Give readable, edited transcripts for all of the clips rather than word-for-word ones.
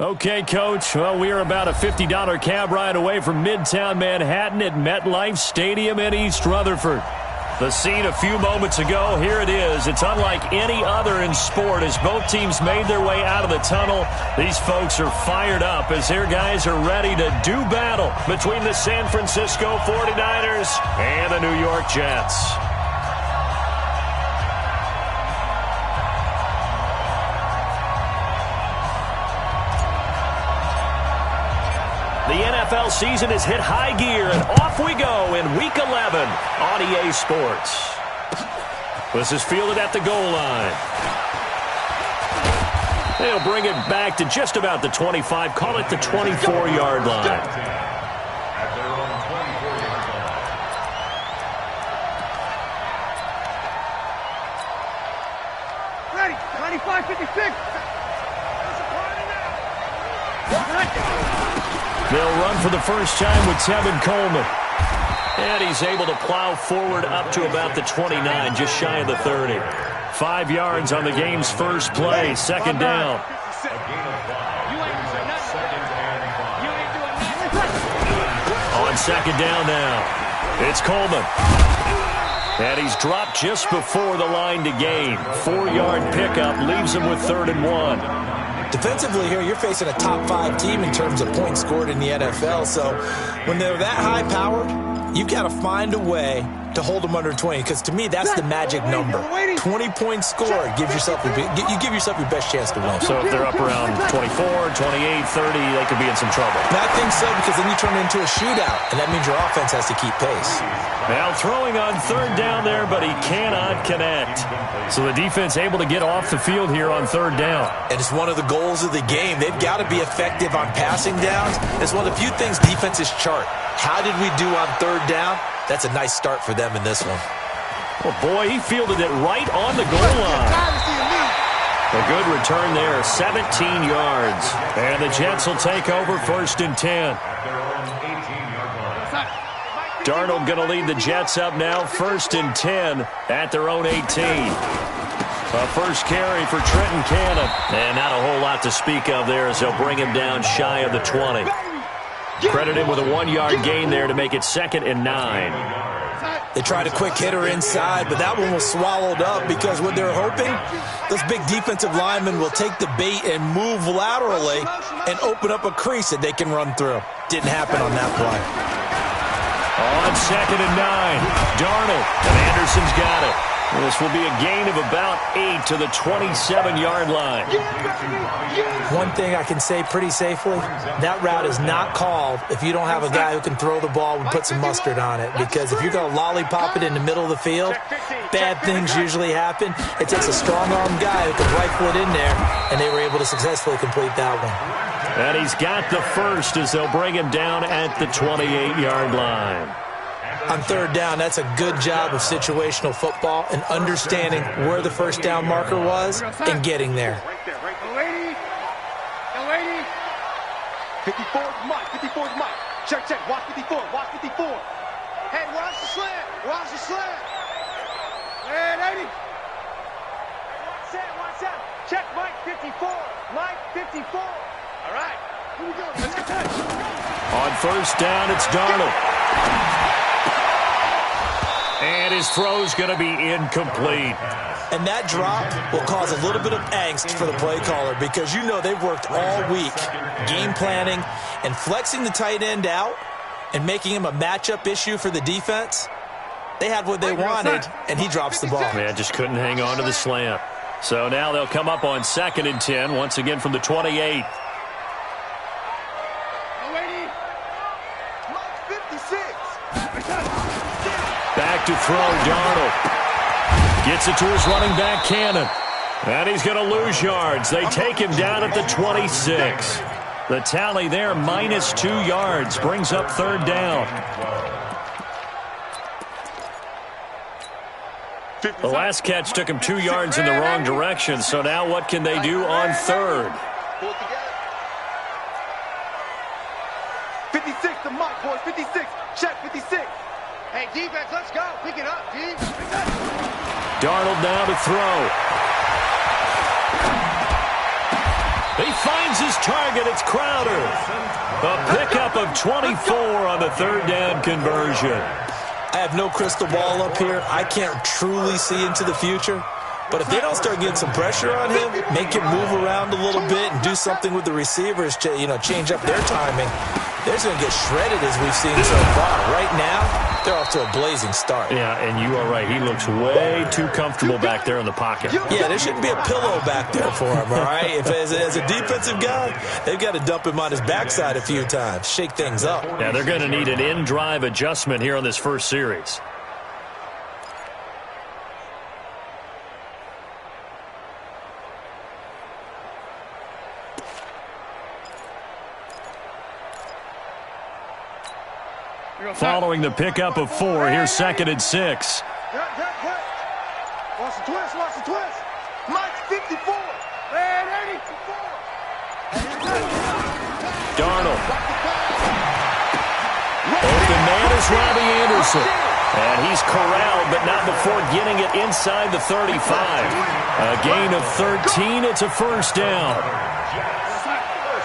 Okay, Coach. Well, we are about a $50 cab ride away from Midtown Manhattan at MetLife Stadium in East Rutherford. The scene a few moments ago, here it is. It's unlike any other in sport as both teams made their way out of the tunnel. These folks are fired up as their guys are ready to do battle between the San Francisco 49ers and the New York Jets. The NFL season has hit high gear, and off we go in Week 11 on EA Sports. This is fielded at the goal line. They'll bring it back to just about the 25, call it the 24-yard line. Ready, 95, 56. They'll run for the first time with Tevin Coleman. And he's able to plow forward up to about the 29, just shy of the 30. 5 yards on the game's first play, second down. On second down now, it's Coleman. And he's dropped just before the line to gain. 4-yard pickup leaves him with 3rd and 1. Defensively here, you're facing a top 5 team in terms of points scored in the NFL. So when they're that high-powered, you've got to find a way to hold them under 20. Because to me, that's the magic number. 20 points scored gives yourself you give yourself your best chance to win. So if they're up around 24, 28, 30, they could be in some trouble. And I think so, because then you turn it into a shootout, and that means your offense has to keep pace. Now throwing on 3rd down there, but he cannot connect. So the defense able to get off the field here on 3rd down. And it's one of the goals of the game. They've got to be effective on passing downs. It's one of the few things defenses chart. How did we do on 3rd down? That's a nice start for them in this one. Oh, boy, he fielded it right on the goal line. A good return there, 17 yards. And the Jets will take over 1st and 10. Darnold going to lead the Jets up now, 1st and 10 at their own 18. A first carry for Trenton Cannon. And not a whole lot to speak of there as they'll bring him down shy of the 20. Credit him with a 1-yard gain there to make it 2nd and 9. They tried a quick hitter inside, but that one was swallowed up because what they're hoping, those big defensive linemen will take the bait and move laterally and open up a crease that they can run through. Didn't happen on that play. On 2nd and 9, Darnold, and Anderson's got it. This will be a gain of about 8 to the 27-yard line. One thing I can say pretty safely, that route is not called if you don't have a guy who can throw the ball and put some mustard on it. Because if you're going to lollipop it in the middle of the field, bad things usually happen. It takes a strong-arm guy who can rifle it in there, and they were able to successfully complete that one. And he's got the first as they'll bring him down at the 28-yard line. On 3rd down, that's a good job of situational football and understanding where the first down marker was and getting there. 54 is Mike. 54 is Mike. Check, check. Watch 54. Watch 54. Hey, watch the slant. Watch the slant. And 80. Watch that. Watch that. Check Mike 54. Mike 54. All right. Here we go. Let's get that. On 1st down, it's Darnold. And his throw's going to be incomplete. And that drop will cause a little bit of angst for the play caller because you know they've worked all week game planning and flexing the tight end out and making him a matchup issue for the defense. They had what they wanted, and he drops the ball. Man, just couldn't hang on to the slant. So now they'll come up on 2nd and 10, once again from the 28. Back to throw, Darnold. Gets it to his running back, Cannon. And he's going to lose yards. They take him down at the 26. The tally there, minus 2 yards, brings up 3rd down. The last catch took him 2 yards in the wrong direction, so now what can they do on 3rd? 56 to Mike, boys. 56. Check 56. Hey, defense, let's go. Pick it up, D. Darnold now to throw. He finds his target. It's Crowder. A pickup of 24 on the third down conversion. I have no crystal ball up here. I can't truly see into the future. But if they don't start getting some pressure on him, make him move around a little bit and do something with the receivers to, change up their timing, they're going to get shredded as we've seen so far. Right now, they're off to a blazing start. Yeah, and you are right. He looks way too comfortable back there in the pocket. Yeah, there shouldn't be a pillow back there for him, all right? If as a defensive guy, they've got to dump him on his backside a few times, shake things up. Yeah, they're going to need an in-drive adjustment here on this first series. Following the pickup of 4, here's 2nd and 6. Watch the twist, watch the twist. Mike 54. Man, 84. Darnold. Open man is Robbie Anderson. And he's corralled, but not before getting it inside the 35. A gain of 13. It's a first down.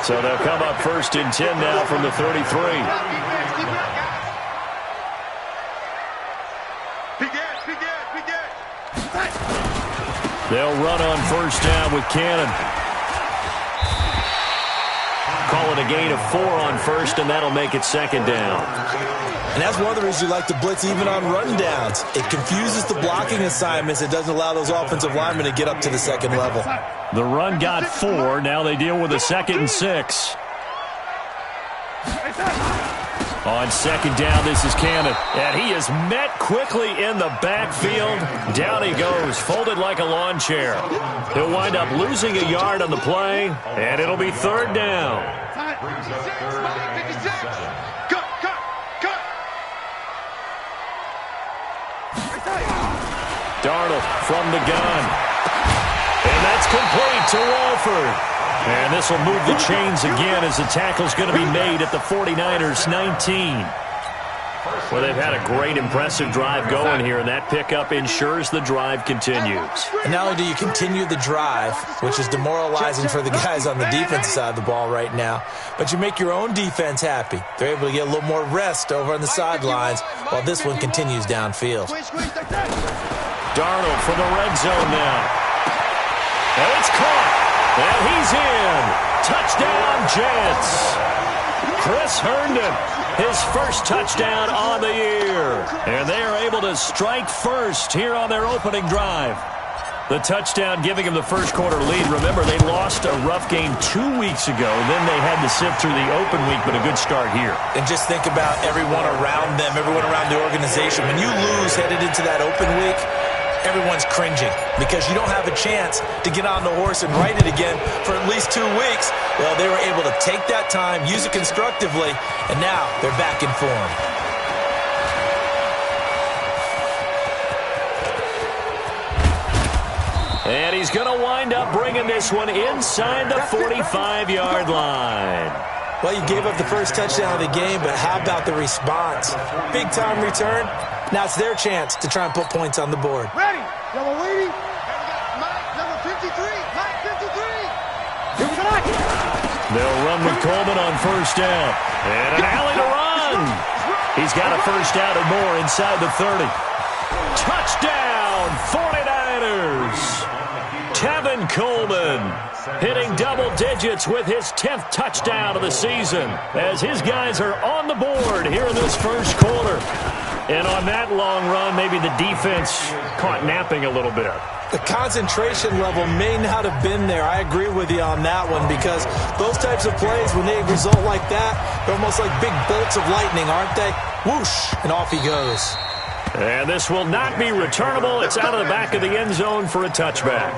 So they'll come up 1st and 10 now from the 33. They'll run on first down with Cannon. Call it a gain of 4 on first, and that'll make it 2nd down. And that's one of the reasons you like to blitz even on rundowns. It confuses the blocking assignments. It doesn't allow those offensive linemen to get up to the second level. The run got 4. Now they deal with a 2nd and 6. On 2nd down, this is Cannon. And he is met quickly in the backfield. Down he goes, folded like a lawn chair. He'll wind up losing a yard on the play, and it'll be 3rd down. Darnold from the gun. And that's complete to Walford. And this will move the chains again as the tackle's going to be made at the 49ers 19. Well, they've had a great, impressive drive going here, and that pickup ensures the drive continues. And not only do you continue the drive, which is demoralizing for the guys on the defensive side of the ball right now, but you make your own defense happy. They're able to get a little more rest over on the sidelines while this one continues downfield. Darnold for the red zone now. And it's caught. And he's in. Touchdown, Jets. Chris Herndon, his first touchdown on the year. And they are able to strike first here on their opening drive. The touchdown giving them the first quarter lead. Remember, they lost a rough game 2 weeks ago. Then they had to sift through the open week, but a good start here. And just think about everyone around them, everyone around the organization. When you lose headed into that open week, everyone's cringing because you don't have a chance to get on the horse and ride it again for at least 2 weeks. Well, they were able to take that time, use it constructively, and now they're back in form. And he's going to wind up bringing this one inside the 45-yard line. Well, you gave up the first touchdown of the game, but how about the response? Big-time return. Now it's their chance to try and put points on the board. Ready. Number 80. Mike, number 53. Mike, 53. Here we go. They'll run with Coleman on first down. And an alley to run. He's got a first down and more inside the 30. Touchdown, 49ers. Tevin Coleman hitting double digits with his 10th touchdown of the season as his guys are on the board here in this first quarter. And on that long run, maybe the defense caught napping a little bit. The concentration level may not have been there. I agree with you on that one because those types of plays, when they result like that, they're almost like big bolts of lightning, aren't they? Whoosh, and off he goes. And this will not be returnable. It's out of the back of the end zone for a touchback.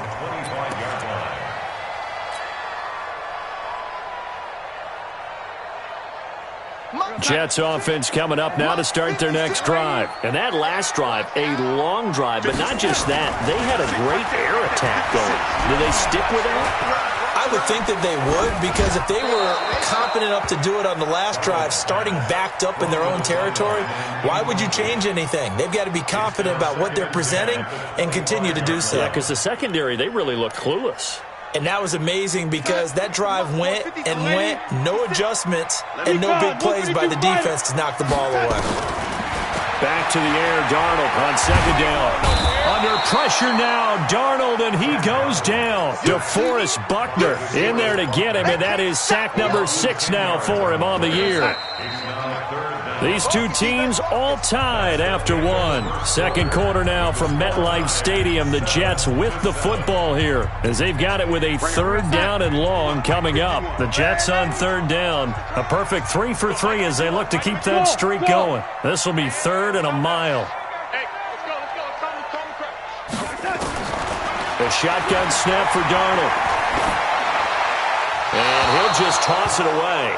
Jets offense coming up now to start their next drive. And that last drive, a long drive, but not just that. They had a great air attack going. Do they stick with that? I would think that they would, because if they were confident enough to do it on the last drive, starting backed up in their own territory, why would you change anything? They've got to be confident about what they're presenting and continue to do so. Yeah, because the secondary, they really look clueless. And that was amazing because that drive went and went, no adjustments, and no big plays by the defense to knock the ball away. Back to the air, Darnold on second down. Under pressure now, Darnold, and he goes down. DeForest Buckner in there to get him, and that is sack number 6 now for him on the year. These two teams all tied after one. Second quarter now from MetLife Stadium. The Jets with the football here as they've got it with a 3rd down and long coming up. The Jets on 3rd down. A perfect 3 for 3 as they look to keep that streak going. This will be 3rd and a mile. A shotgun snap for Darnold. And he'll just toss it away.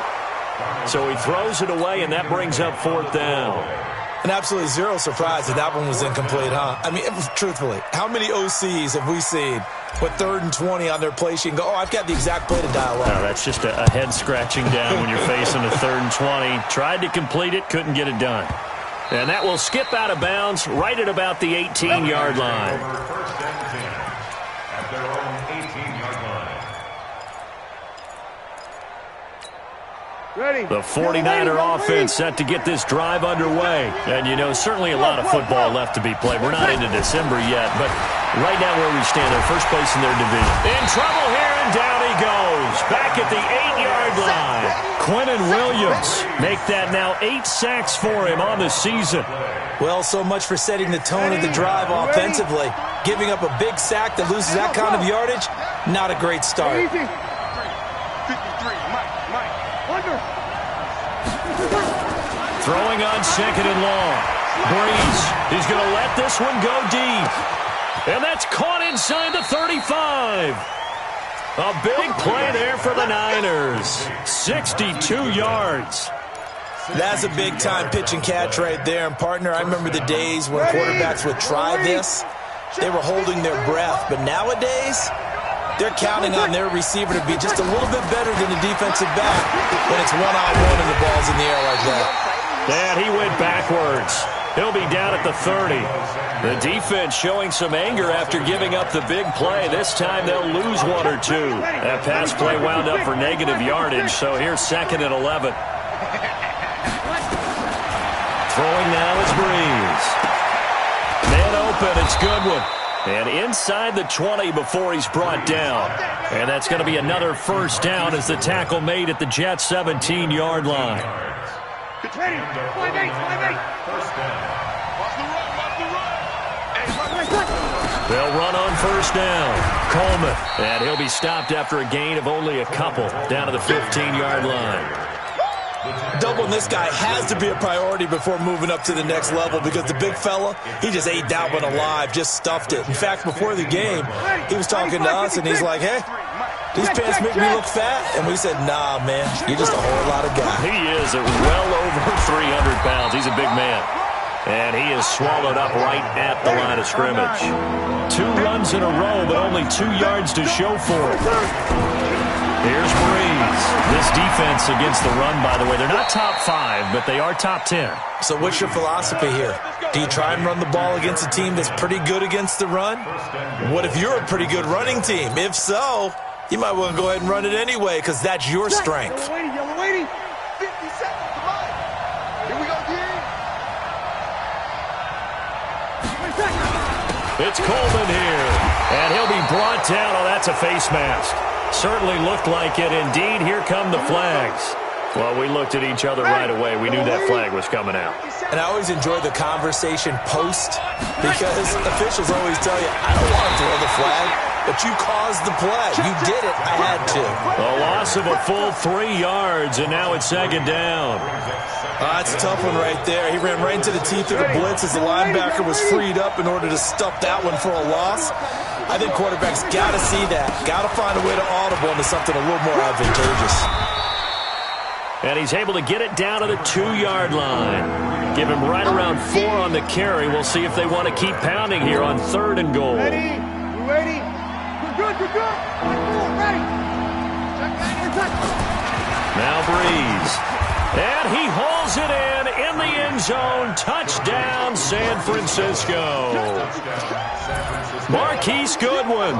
So he throws it away, and that brings up 4th down. And absolutely zero surprise that one was incomplete, huh? I mean, truthfully, how many OCs have we seen with 3rd and 20 on their play sheet and go, oh, I've got the exact play to dial up? No, that's just a head scratching down when you're facing a 3rd and 20. Tried to complete it, couldn't get it done. And that will skip out of bounds right at about the 18-yard line. The 49er offense set to get this drive underway. And, you know, certainly a lot of football left to be played. We're not into December yet, but right now where we stand, they're first place in their division. In trouble here, and down he goes. Back at the 8-yard line. Quinnen Williams make that now 8 sacks for him on the season. Well, so much for setting the tone of the drive offensively. Giving up a big sack that loses that kind of yardage, not a great start. Throwing on 2nd and long. Breeze. He's going to let this one go deep. And that's caught inside the 35. A big play there for the Niners. 62 yards. That's a big-time pitch and catch right there. And, partner, I remember the days when quarterbacks would try this. They were holding their breath. But nowadays, they're counting on their receiver to be just a little bit better than the defensive back when it's one-on-one and the ball's in the air like that. And he went backwards. He'll be down at the 30. The defense showing some anger after giving up the big play. This time they'll lose 1 or 2. That pass play wound up for negative yardage, so here's 2nd and 11. Throwing now is Breeze. Man open, it's Goodwin. And inside the 20 before he's brought down. And that's going to be another 1st down as the tackle made at the Jets' 17-yard line. Ready, 5-8, 5-8. First down. Watch the run, watch the run. They'll run on 1st down. Coleman. And he'll be stopped after a gain of only a couple down to the 15-yard line. Doubling this guy has to be a priority before moving up to the next level because the big fella, he just ate that one alive, just stuffed it. In fact, before the game, he was talking to us, and he's like, hey, these pants make me look fat. And we said, nah, man, you're just a whole lot of guy. He is at well over 300 pounds. He's a big man. And he is swallowed up right at the line of scrimmage. 2 runs in a row, but only 2 yards to show for it. Here's Breeze. This defense against the run, by the way, they're not top 5, but they are top 10. So what's your philosophy here? Do you try and run the ball against a team that's pretty good against the run? What if you're a pretty good running team? If so, you might want to go ahead and run it anyway because that's your strength. Yellow lady, 50 seconds, come on. Here we go, D. It's Coleman here, and he'll be brought down. Oh, that's a face mask. Certainly looked like it. Indeed, here come the flags. Well, we looked at each other right away. We knew that flag was coming out. And I always enjoy the conversation post because officials always tell you, I don't want to throw the flag, but you caused the play. You did it. I had to. A loss of a full 3 yards, and now it's 2nd down. That's a tough one right there. He ran right into the teeth of the blitz as the linebacker was freed up in order to stuff that one for a loss. I think quarterbacks got to see that. Got to find a way to audible into something a little more advantageous. And he's able to get it down to the 2-yard line. Give him right around 4 on the carry. We'll see if they want to keep pounding here on 3rd and goal. Ready? You ready? Good, good, good. Ready. Now Breeze. And he hauls it in the end zone. Touchdown, San Francisco. Marquise Goodwin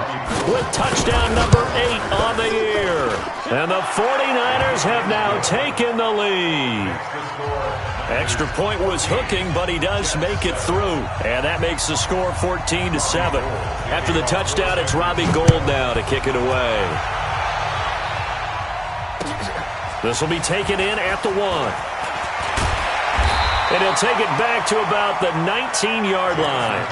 with touchdown number 8 on the year. And the 49ers have now taken the lead. Extra point was hooking, but he does make it through. And that makes the score 14-7. After the touchdown, it's Robbie Gould now to kick it away. This will be taken in at the 1. And he'll take it back to about the 19-yard line.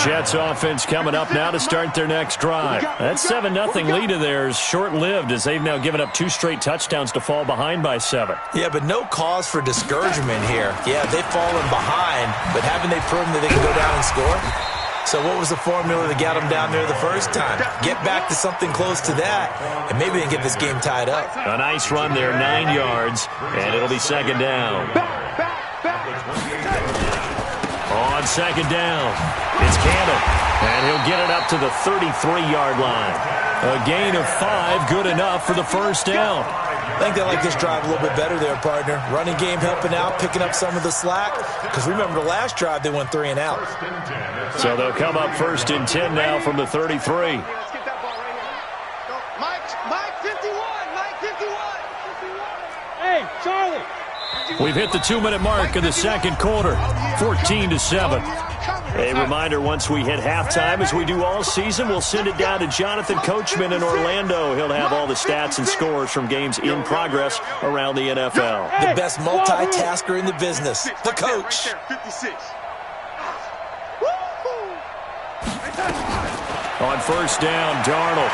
Jets offense coming up now to start their next drive. That 7-0 lead of theirs short-lived as they've now given up 2 straight touchdowns to fall behind by 7. Yeah, but no cause for discouragement here. Yeah, they've fallen behind, but haven't they proven that they can go down and score? So what was the formula that got them down there the first time? Get back to something close to that, and maybe they can get this game tied up. A nice run there, 9 yards, and it'll be second down. On second down, it's Campbell, and he'll get it up to the 33-yard line. A gain of 5, good enough for the first down. I think they like this drive a little bit better there, partner. Running game helping out, picking up some of the slack. Because remember, the last drive, they went 3 and out. So they'll come up 1st and 10 now from the 33. Mike 51. Mike 51. Hey, Charlie. We've hit the 2-minute mark of the second quarter, 14-7. A reminder, once we hit halftime, as we do all season, we'll send it down to Jonathan Coachman in Orlando. He'll have all the stats and scores from games in progress around the NFL. The best multitasker in the business, the coach. On first down, Darnold.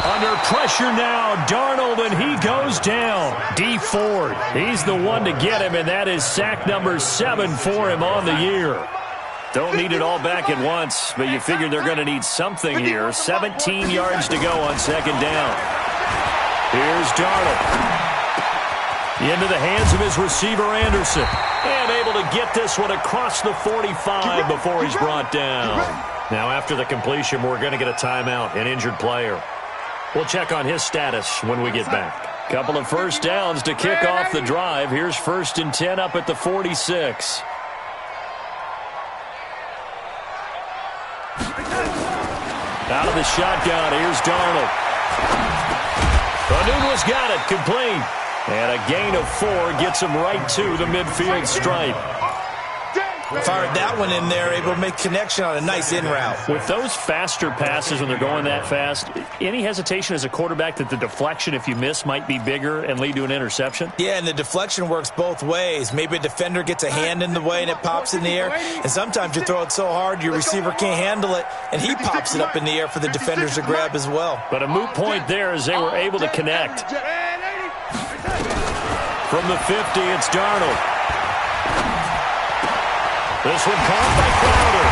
Under pressure now, Darnold, and he goes down. D Ford, he's the one to get him, and that is sack number 7 for him on the year. Don't need it all back at once, but you figure they're going to need something here. 17 yards to go on second down. Here's Darnold. Into the hands of his receiver, Anderson. And able to get this one across the 45 before he's brought down. Now, after the completion, we're going to get a timeout, an injured player. We'll check on his status when we get back. Couple of first downs to kick off the drive. Here's 1st and 10 up at the 46. Out of the shotgun, here's Darnold. O'Neill's got it, complete. And a gain of 4 gets him right to the midfield stripe. Fired that one in there, able to make connection on a nice in route. With those faster passes when they're going that fast, any hesitation as a quarterback that the deflection, if you miss, might be bigger and lead to an interception? Yeah, and the deflection works both ways. Maybe a defender gets a hand in the way and it pops in the air. And sometimes you throw it so hard your receiver can't handle it, and he pops it up in the air for the defenders to grab as well. But a moot point there as they were able to connect. From the 50, it's Darnold. This one caught by Crowder.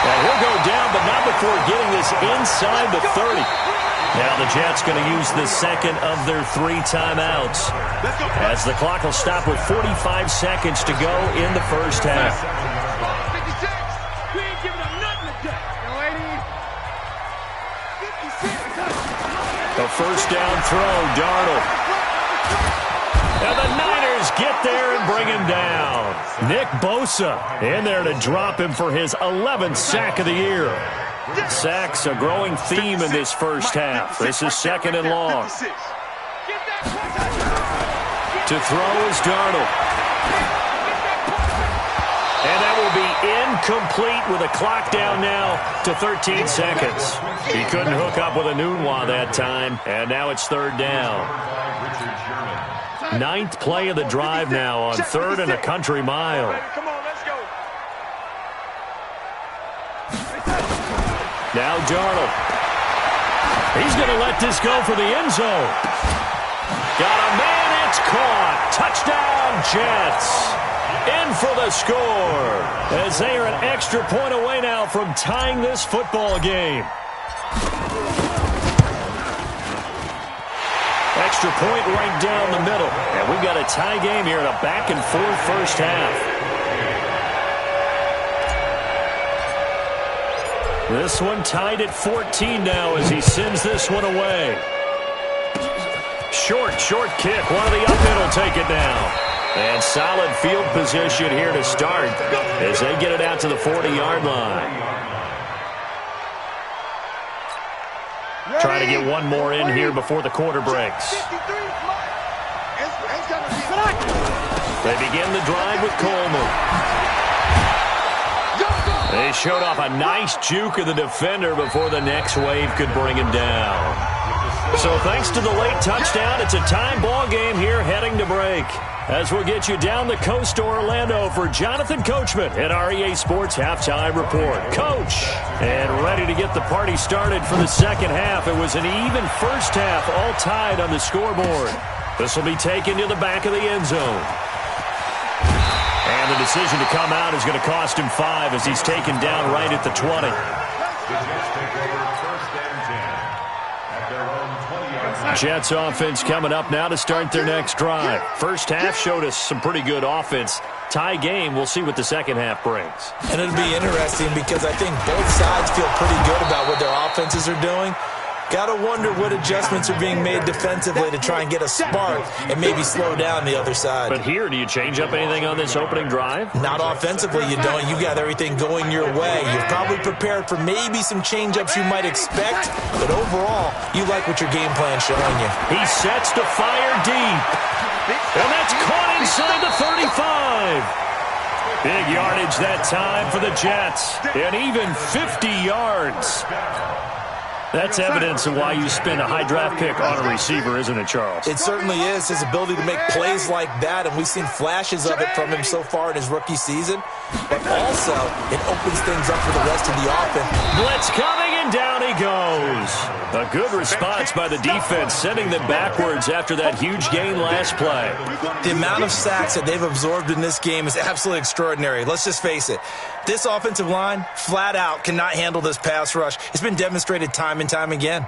And he'll go down, but not before getting this inside the 30. Now the Jets going to use the second of their 3 timeouts, as the clock will stop with 45 seconds to go in the first half. We ain't giving up nothing today. A first down throw, Darnold. And the Niners get there and bring him down. Nick Bosa in there to drop him for his 11th sack of the year. Sacks a growing theme in this first half. This is 2nd and long. To throw is Darnold. And that will be incomplete with a clock down now to 13 seconds. He couldn't hook up with a Nunwa that time, and now it's 3rd down. 9th play of the drive now on 3rd and a country mile. Now Darnold. He's going to let this go for the end zone. Got a man, it's caught. Touchdown, Jets. In for the score, as they are an extra point away now from tying this football game. Extra point right down the middle. And we've got a tie game here in a back-and-forth first half. This one tied at 14 now as he sends this one away. Short kick. One of the up in will take it down. And solid field position here to start as they get it out to the 40-yard line. Trying to get one more in here before the quarter breaks. They begin the drive with Coleman. They showed off a nice juke of the defender before the next wave could bring him down. So thanks to the late touchdown, it's a time ball game here heading to break. As we'll get you down the coast to Orlando for Jonathan Coachman at our EA Sports Halftime Report. Coach, and ready to get the party started for the second half. It was an even first half, all tied on the scoreboard. This will be taken to the back of the end zone. And the decision to come out is going to cost him 5 as he's taken down right at the 20. Jets offense coming up now to start their next drive. First half showed us some pretty good offense. Tie game, we'll see what the second half brings. And it'll be interesting because I think both sides feel pretty good about what their offenses are doing. Got to wonder what adjustments are being made defensively to try and get a spark and maybe slow down the other side. But here, do you change up anything on this opening drive? Not offensively, you don't. You got everything going your way. You're probably prepared for maybe some change-ups you might expect, but overall, you like what your game plan's showing you. He sets to fire deep, and that's caught inside the 35. Big yardage that time for the Jets, and even 50 yards. That's evidence of why you spend a high draft pick on a receiver, isn't it, Charles? It certainly is. His ability to make plays like that, and we've seen flashes of it from him so far in his rookie season. But also, it opens things up for the rest of the offense. Blitz coming, and down he goes. A good response by the defense, sending them backwards after that huge gain last play. The amount of sacks that they've absorbed in this game is absolutely extraordinary. Let's just face it. This offensive line, flat out, cannot handle this pass rush. It's been demonstrated time and time again.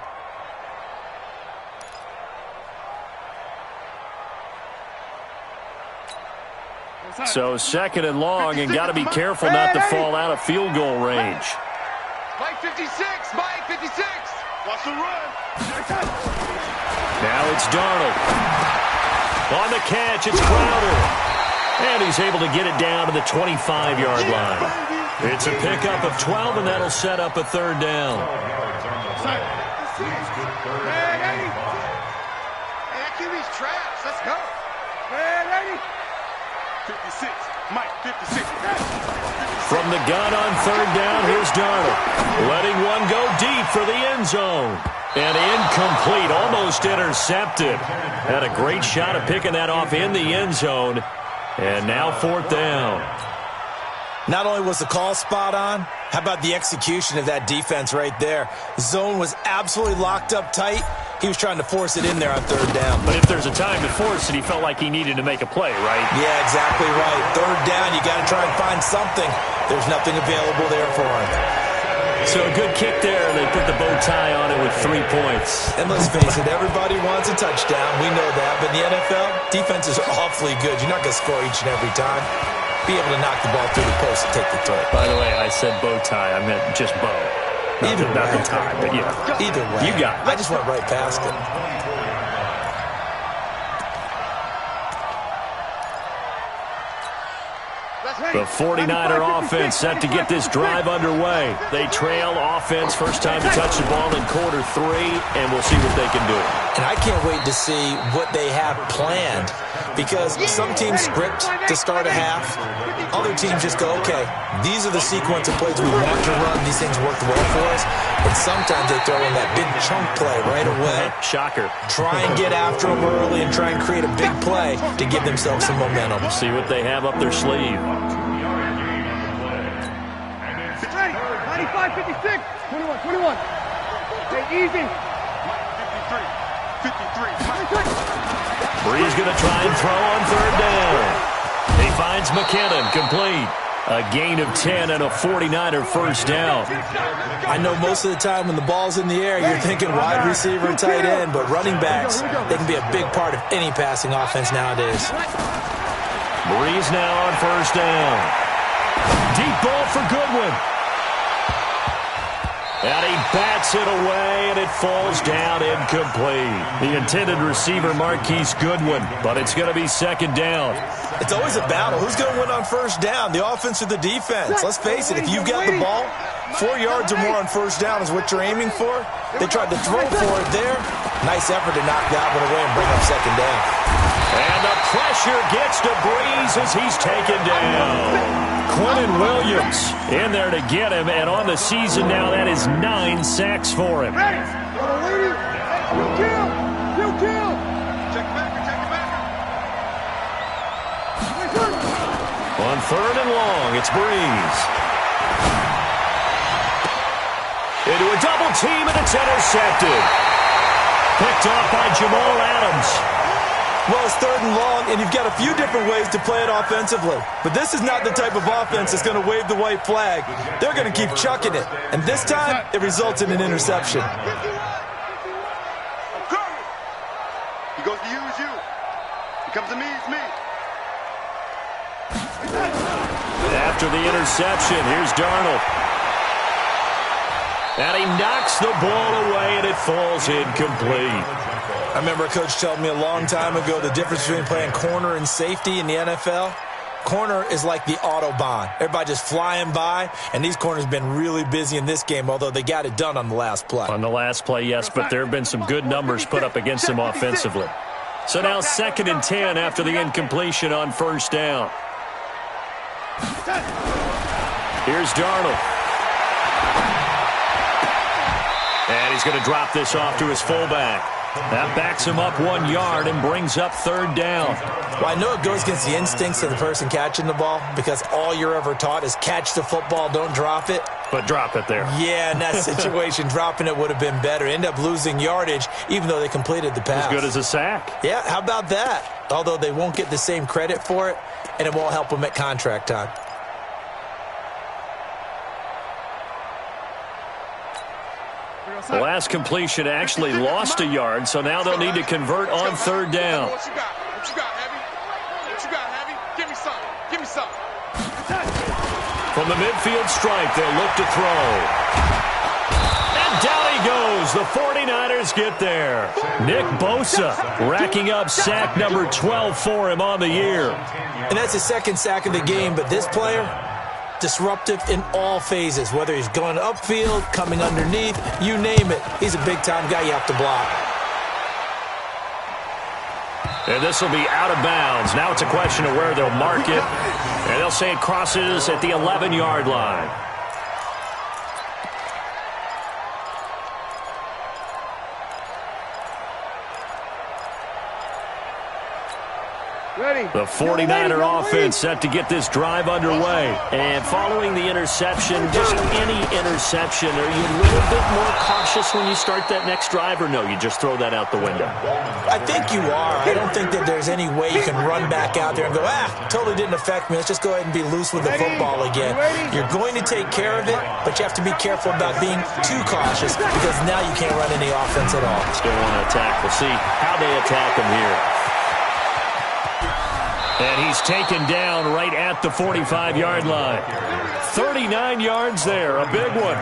So second and long, and got to be careful not to fall out of field goal range. Mike 56, Mike 56. Watch the run. Now it's Darnold. On the catch, it's Crowder. And he's able to get it down to the 25-yard line. It's a pickup of 12, and that'll set up a third down. Hey, that QB's trash. Let's go. 56, Mike 56. From the gun on third down, here's Darnold. Letting one go deep for the end zone. And incomplete, almost intercepted. Had a great shot of picking that off in the end zone. And now fourth down. Not only was the call spot on, how about the execution of that defense right there? Zone was absolutely locked up tight. He was trying to force it in there on third down. But if there's a time to force it, he felt like he needed to make a play, right? Yeah, exactly right. Third down, you got to try and find something. There's nothing available there for him. So a good kick there. They put the bow tie on it with 3 points. And let's face it, everybody wants a touchdown. We know that. But in the NFL, defense is awfully good. You're not going to score each and every time. Be able to knock the ball through the post and take the throw. By the way, I said bow tie. I meant just bow. Not the tie, but yeah. Either way. You got it. I just went right past it. The 49er offense set to get this drive underway. They trail offense, first time to touch the ball in quarter 3, and we'll see what they can do. And I can't wait to see what they have planned, because some teams script to start a half. Other teams just go, okay, these are the sequence of plays we want to run. These things worked well for us. And sometimes they throw in that big chunk play right away. Shocker. Try and get after them early and try and create a big play to give themselves some momentum. See what they have up their sleeve. 95, 56, 21. Hey, easy. 53. Bree's going to try and throw on third down. He finds McKinnon, complete. A gain of 10 and a 49er first down. I know most of the time when the ball's in the air, you're thinking wide receiver and tight end, but running backs, they can be a big part of any passing offense nowadays. Breeze now on first down. Deep ball for Goodwin. And he bats it away, and it falls down incomplete. The intended receiver, Marquise Goodwin, but it's going to be second down. It's always a battle. Who's going to win on first down, the offense or the defense? Let's face it, if you've got the ball, 4 yards or more on first down is what you're aiming for. They tried to throw for it there. Nice effort to knock that one away and bring up second down. And the pressure gets to Breeze as he's taken down. Quentin Williams in there to get him, and on the season now, that is 9 sacks for him. You kill. Check back. On third and long, it's Breeze. Into a double team, and it's intercepted. Picked off by Jamal Adams. Well, it's third and long, and you've got a few different ways to play it offensively. But this is not the type of offense that's going to wave the white flag. They're going to keep chucking it. And this time, it results in an interception. He goes to you, it's you. He comes to me, it's me. After the interception, here's Darnold. And he knocks the ball away, and it falls incomplete. I remember a coach told me a long time ago the difference between playing corner and safety in the NFL. Corner is like the Autobahn. Everybody just flying by, and these corners have been really busy in this game, although they got it done on the last play. On the last play, yes, but there have been some good numbers put up against them offensively. So now 2nd and 10 after the incompletion on first down. Here's Darnold. And he's going to drop this off to his fullback. That backs him up 1 yard and brings up third down. Well, I know it goes against the instincts of the person catching the ball because all you're ever taught is catch the football, don't drop it. But drop it there. Yeah, in that situation, dropping it would have been better. End up losing yardage, even though they completed the pass. As good as a sack. Yeah, how about that? Although they won't get the same credit for it, and it won't help them at contract time. The last completion actually lost a yard, so now they'll need to convert on third down. What you got, Heavy? What you got, Heavy? Give me some. From the midfield stripe, they'll look to throw. And down he goes. The 49ers get there. Nick Bosa racking up sack number 12 for him on the year. And that's his second sack of the game, but this player, disruptive in all phases, whether he's going upfield, coming underneath, you name it. He's a big-time guy you have to block. And this will be out of bounds. Now it's a question of where they'll mark it. And they'll say it crosses at the 11-yard line. Ready. The 49er offense set to get this drive underway. And following the interception, just any interception, are you a little bit more cautious when you start that next drive, or no, you just throw that out the window? I think you are. I don't think that there's any way you can run back out there and go, totally didn't affect me. Let's just go ahead and be loose with the football again. You're going to take care of it, but you have to be careful about being too cautious because now you can't run any offense at all. Still want to attack. We'll see how they attack him here. And he's taken down right at the 45-yard line. 39 yards there, a big one.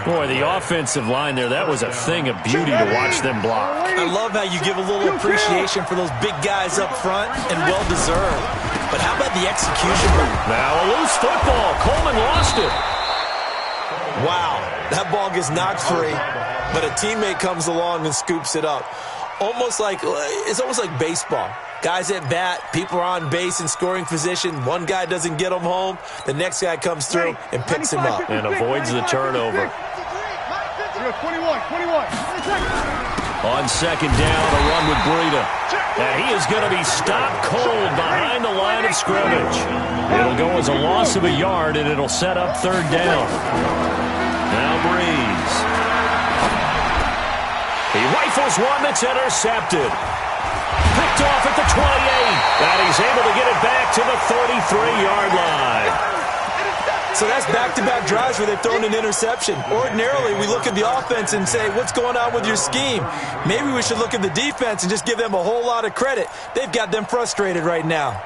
Boy, the offensive line there, that was a thing of beauty to watch them block. I love how you give a little appreciation for those big guys up front, and well-deserved. But how about the execution? Now a loose football. Coleman lost it. Wow, that ball gets knocked free, but a teammate comes along and scoops it up. It's almost like baseball. Guys at bat, people are on base in scoring position. One guy doesn't get him home. The next guy comes through and picks him up. And avoids the turnover. 21. On second down, a run with Breida. And he is going to be stopped cold behind the line of scrimmage. It'll go as a loss of a yard, and it'll set up third down. Now Breeze. He rifles one that's intercepted. Picked off at the 28. And he's able to get it back to the 33-yard line. So that's back-to-back drives where they've thrown an interception. Ordinarily, we look at the offense and say, what's going on with your scheme? Maybe we should look at the defense and just give them a whole lot of credit. They've got them frustrated right now.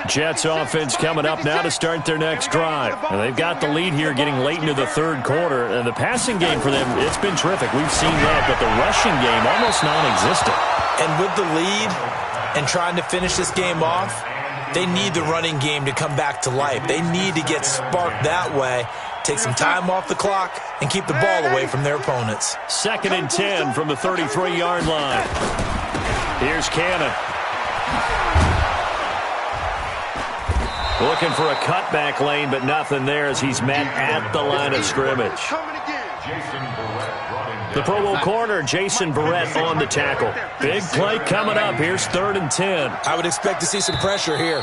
Jets offense coming up now to start their next drive. And they've got the lead here getting late into the third quarter. And the passing game for them, it's been terrific. We've seen that, but the rushing game almost non-existent. And with the lead and trying to finish this game off, they need the running game to come back to life. They need to get sparked that way, take some time off the clock, and keep the ball away from their opponents. 2nd and 10 from the 33-yard line. Here's Cannon. Looking for a cutback lane, but nothing there as he's met at the line of scrimmage. The Pro Bowl corner, Jason Verrett, on the tackle. Big play coming up. Here's 3rd and 10. I would expect to see some pressure here.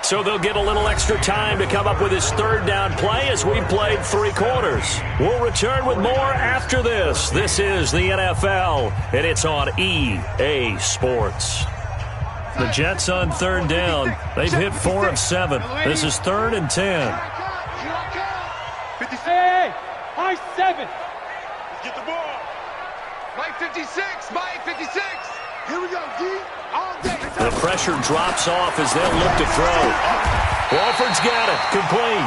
So they'll get a little extra time to come up with his 3rd down play as we played 3 quarters. We'll return with more after this. This is the NFL, and it's on EA Sports. The Jets on 3rd down. They've hit 4 of 7. This is 3rd and 10. Hey, high 7. Get the ball. Mike 56. Mike 56. Here we go, D. All day. The pressure drops off as they'll look to throw. Walford's got it. Complete.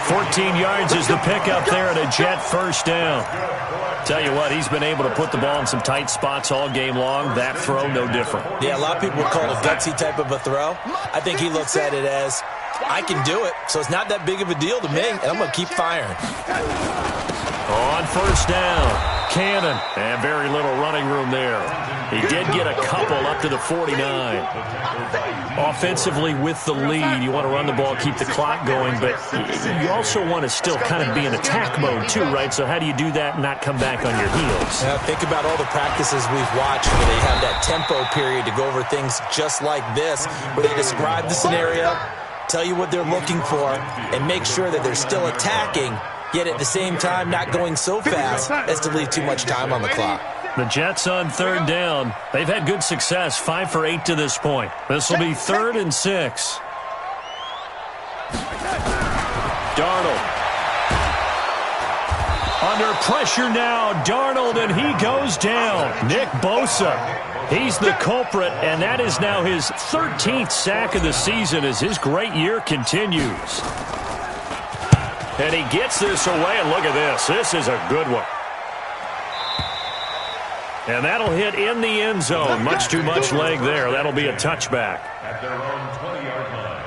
14 yards is the pickup there at a Jet 1st down. Tell you what, he's been able to put the ball in some tight spots all game long. That throw, no different. Yeah, a lot of people would call it a gutsy type of a throw. I think he looks at it as, I can do it, so it's not that big of a deal to me, and I'm going to keep firing. On 1st down, Cannon, and very little running room there. He did get a couple up to the 49. Offensively with the lead, you want to run the ball, keep the clock going, but you also want to still kind of be in attack mode too, right? So how do you do that and not come back on your heels? Now, think about all the practices we've watched where they have that tempo period to go over things just like this, where they describe the scenario, tell you what they're looking for, and make sure that they're still attacking, yet at the same time not going so fast as to leave too much time on the clock. The Jets on 3rd down. They've had good success, 5 for 8 to this point. This will be 3rd and 6. Darnold. Under pressure now, Darnold, and he goes down. Nick Bosa. He's the culprit, and that is now his 13th sack of the season as his great year continues. And he gets this away, and look at this. This is a good one. And that'll hit in the end zone. Much too much leg there. That'll be a touchback. At their own 20-yard line.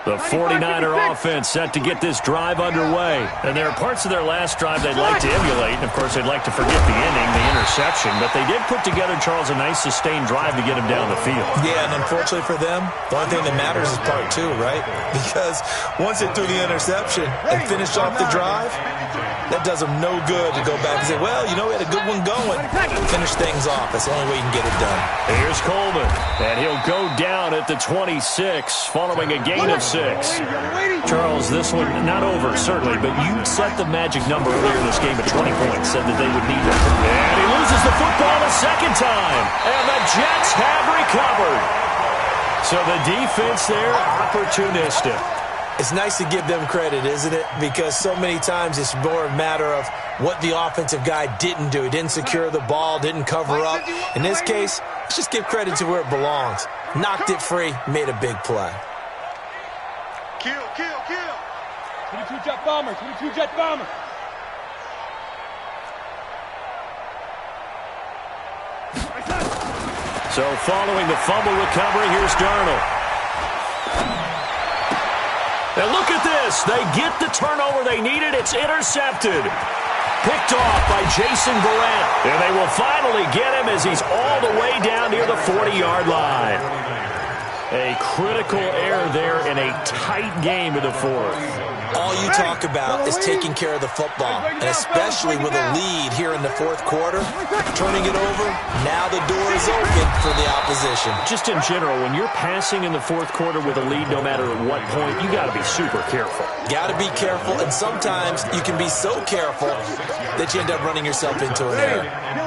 The 49er offense set to get this drive underway. And there are parts of their last drive they'd like to emulate. And, of course, they'd like to forget the ending, the interception. But they did put together, Charles, a nice sustained drive to get him down the field. Yeah, and unfortunately for them, the only thing that matters is part 2, right? Because once they threw the interception and finished off the drive, that does them no good to go back and say, well, you know, we had a good one going. Finish things off. That's the only way you can get it done. Here's Coleman. And he'll go down at the 26 following a gain of 6. Charles, this one not over, certainly, but you set the magic number earlier in this game at 20 points, said that they would need it. And he loses the football a second time. And the Jets have recovered. So the defense there, opportunistic. It's nice to give them credit, isn't it? Because so many times it's more a matter of what the offensive guy didn't do. He didn't secure the ball, didn't cover up. In this case, let's just give credit to where it belongs. Knocked it free, made a big play. Kill. 22 Jet Bomber, 22 Jet Bomber. So following the fumble recovery, here's Darnold. And look at this. They get the turnover they needed. It's intercepted. Picked off by Jason Verrett. And they will finally get him as he's all the way down near the 40-yard line. A critical error there in a tight game in the 4th. All you talk about is taking care of the football, and especially with a lead here in the 4th quarter, turning it over, now the door is open for the opposition. Just in general, when you're passing in the 4th quarter with a lead, no matter at what point, you got to be super careful. Got to be careful, and sometimes you can be so careful that you end up running yourself into an error.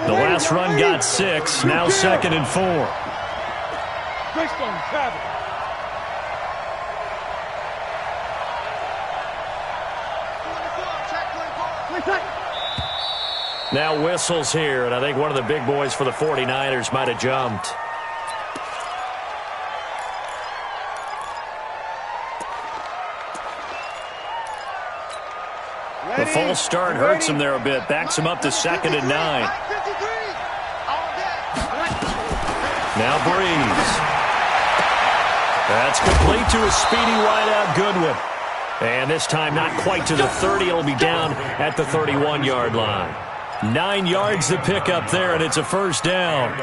The last run got 6, now 2nd and 4. Greystone, travel. Now whistles here, and I think one of the big boys for the 49ers might have jumped. The false start hurts him there a bit. Backs him up to 2nd and 9. Now Breeze. That's complete to a speedy wideout Goodwin. And this time not quite to the 30. It'll be down at the 31-yard line. 9 yards to pick up there, and it's a first down.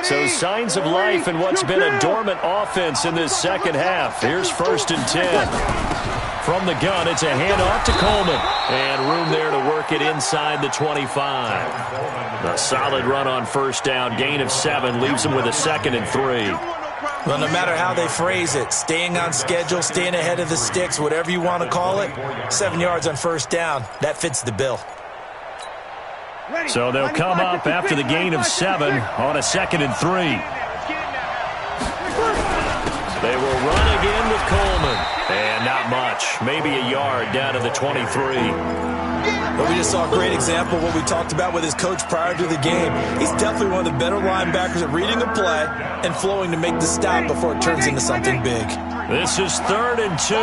So signs of life in what's been a dormant offense in this second half. Here's 1st and 10. From the gun, it's a handoff to Coleman. And room there to work it inside the 25. A solid run on first down. Gain of 7 leaves him with a 2nd and 3. Well, no matter how they phrase it, staying on schedule, staying ahead of the sticks, whatever you want to call it, 7 yards on first down, that fits the bill. So they'll come up after the gain of 7 on a 2nd and 3. They will run again with Coleman. And not much. Maybe a yard down to the 23. But we just saw a great example of what we talked about with his coach prior to the game. He's definitely one of the better linebackers at reading a play and flowing to make the stop before it turns into something big. This is 3rd and 2.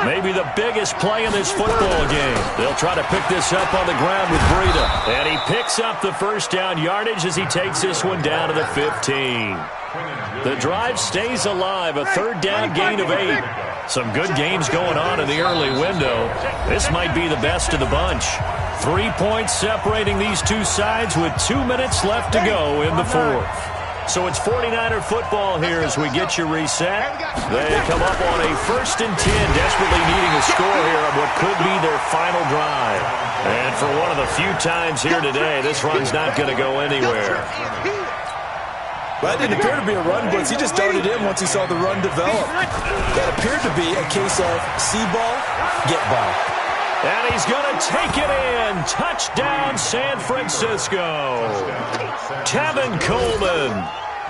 Maybe the biggest play in this football game. They'll try to pick this up on the ground with Breida. And he picks up the first down yardage as he takes this one down to the 15. The drive stays alive. A 3rd down gain of 8. Some good games going on in the early window. This might be the best of the bunch. 3 points separating these two sides with 2 minutes left to go in the 4th. So it's 49er football here as we get you reset. They come up on a 1st and 10, desperately needing a score here on what could be their final drive. And for one of the few times here today, this run's not going to go anywhere. Well, it didn't appear to be a run blitz. He just darted in once he saw the run develop. That appeared to be a case of see ball, get ball. And he's going to take it in. Touchdown, San Francisco. Tevin Coleman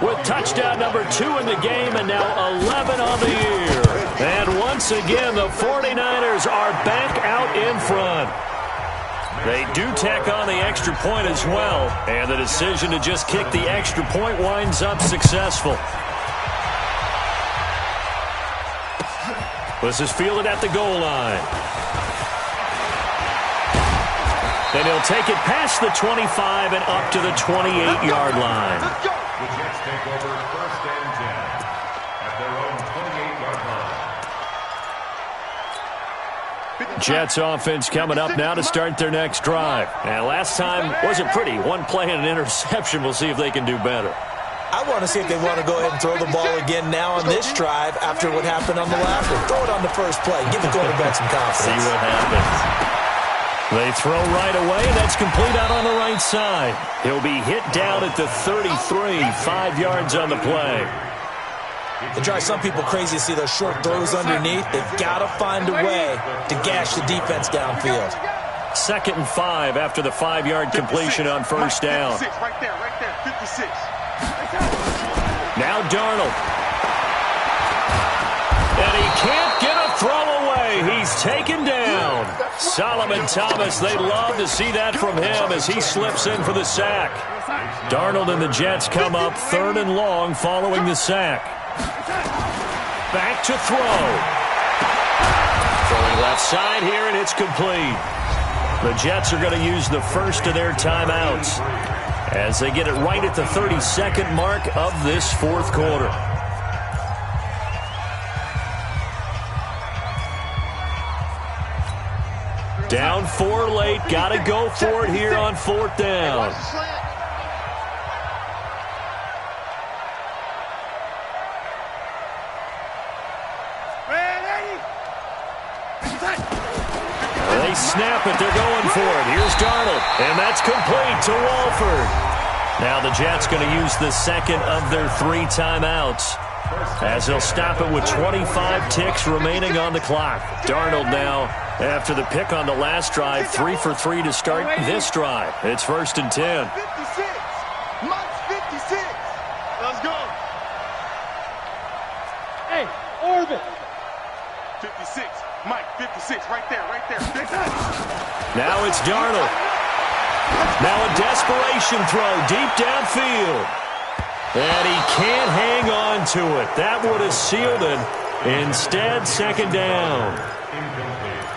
with touchdown number 2 in the game and now 11 on the year. And once again, the 49ers are back out in front. They do tack on the extra point as well, and the decision to just kick the extra point winds up successful. This is fielded at the goal line. Then he'll take it past the 25 and up to the 28-yard line. The Jets take over 1st and 10 at their own 28-yard line. Jets offense coming up now to start their next drive. And last time wasn't pretty. 1 play and an interception. We'll see if they can do better. I want to see if they want to go ahead and throw the ball again now on this drive after what happened on the last one. Throw it on the first play. Give the quarterback some confidence. See what happens. They throw right away. That's complete out on the right side. He'll be hit down at the 33. 5 yards on the play. It drives some people crazy to see those short throws underneath. They've got to find a way to gash the defense downfield. 2nd and 5 after the 5-yard completion on first down. 56, right there, 56. Now Darnold. And he can't get a throw away. He's taken down. Solomon Thomas, they'd love to see that from him as he slips in for the sack. Darnold and the Jets come up 3rd and long following the sack. Back to throw. Throwing left side here, and it's complete. The Jets are going to use the first of their timeouts as they get it right at the 32nd mark of this 4th quarter. Down 4 late. Got to go for it here on 4th down. They snap it. They're going for it. Here's Darnold. And that's complete to Walford. Now the Jets going to use the 2nd of their 3 timeouts as they'll stop it with 25 ticks remaining on the clock. Darnold now, after the pick on the last drive, 3 for 3 to start this drive. It's 1st and 10. 56. Mike's 56. Let's go. Hey, orbit. 56. Mike, 56. Right there, right there. 56. Now it's Darnold. Now a desperation throw deep downfield. And he can't hang on to it. That would have sealed it. Instead, second down.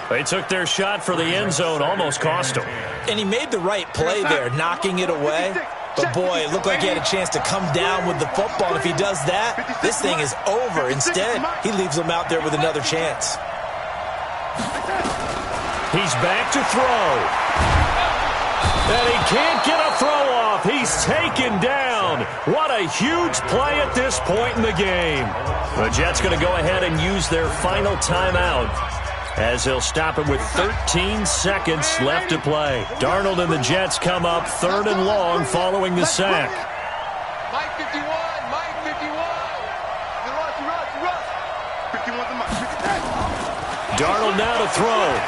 They took their shot for the end zone, almost cost him. And he made the right play there, knocking it away. But, boy, it looked like he had a chance to come down with the football. And if he does that, this thing is over. Instead, he leaves him out there with another chance. He's back to throw. And he can't get a throw off. He's taken down. What a huge play at this point in the game. The Jets going to go ahead and use their final timeout as they'll stop it with 13 seconds left to play. Darnold and the Jets come up third and long following the sack. Mike 51, Mike 51. Rush. 51's the Mike. Darnold now to throw.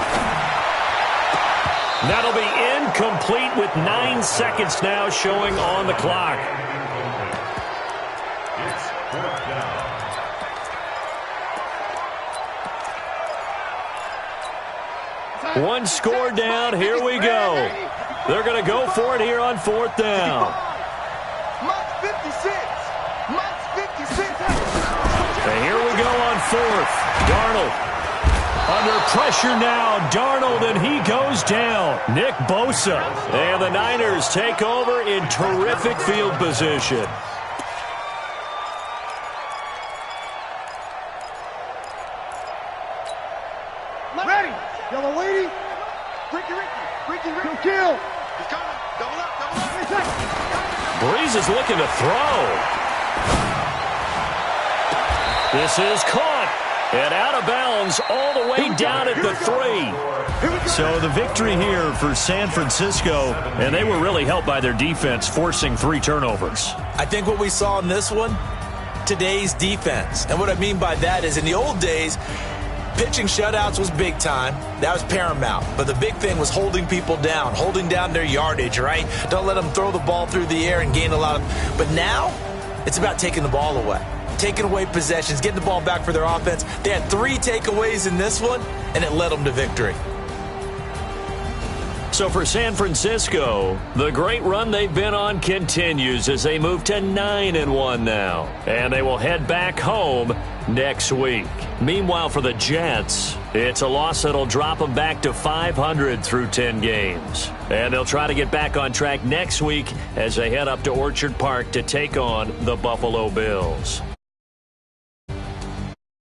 That'll be incomplete with 9 seconds now showing on the clock. It's fourth down. One score down. Here we go. They're going to go for it here on fourth down. Mike 56. Mike 56. And here we go on fourth. Darnold. Under pressure now, Darnold, and he goes down. Nick Bosa. And the Niners take over in terrific field position. Ready. Yellow lady. Ricky. Kill, kill. He's coming. Double up. Breeze is looking to throw. This is caught. And out of bounds all the way down at the 3. So the victory here for San Francisco, and they were really helped by their defense, forcing 3 turnovers. I think what we saw in this one, today's defense. And what I mean by that is in the old days, pitching shutouts was big time. That was paramount. But the big thing was holding people down, holding down their yardage, right? Don't let them throw the ball through the air and gain a lot of... But now, it's about taking the ball away. Taking away possessions, getting the ball back for their offense. They had 3 takeaways in this one, and it led them to victory. So for San Francisco, the great run they've been on continues as they move to 9-1 now. And they will head back home next week. Meanwhile, for the Jets, it's a loss that'll drop them back to 500 through 10 games. And they'll try to get back on track next week as they head up to Orchard Park to take on the Buffalo Bills.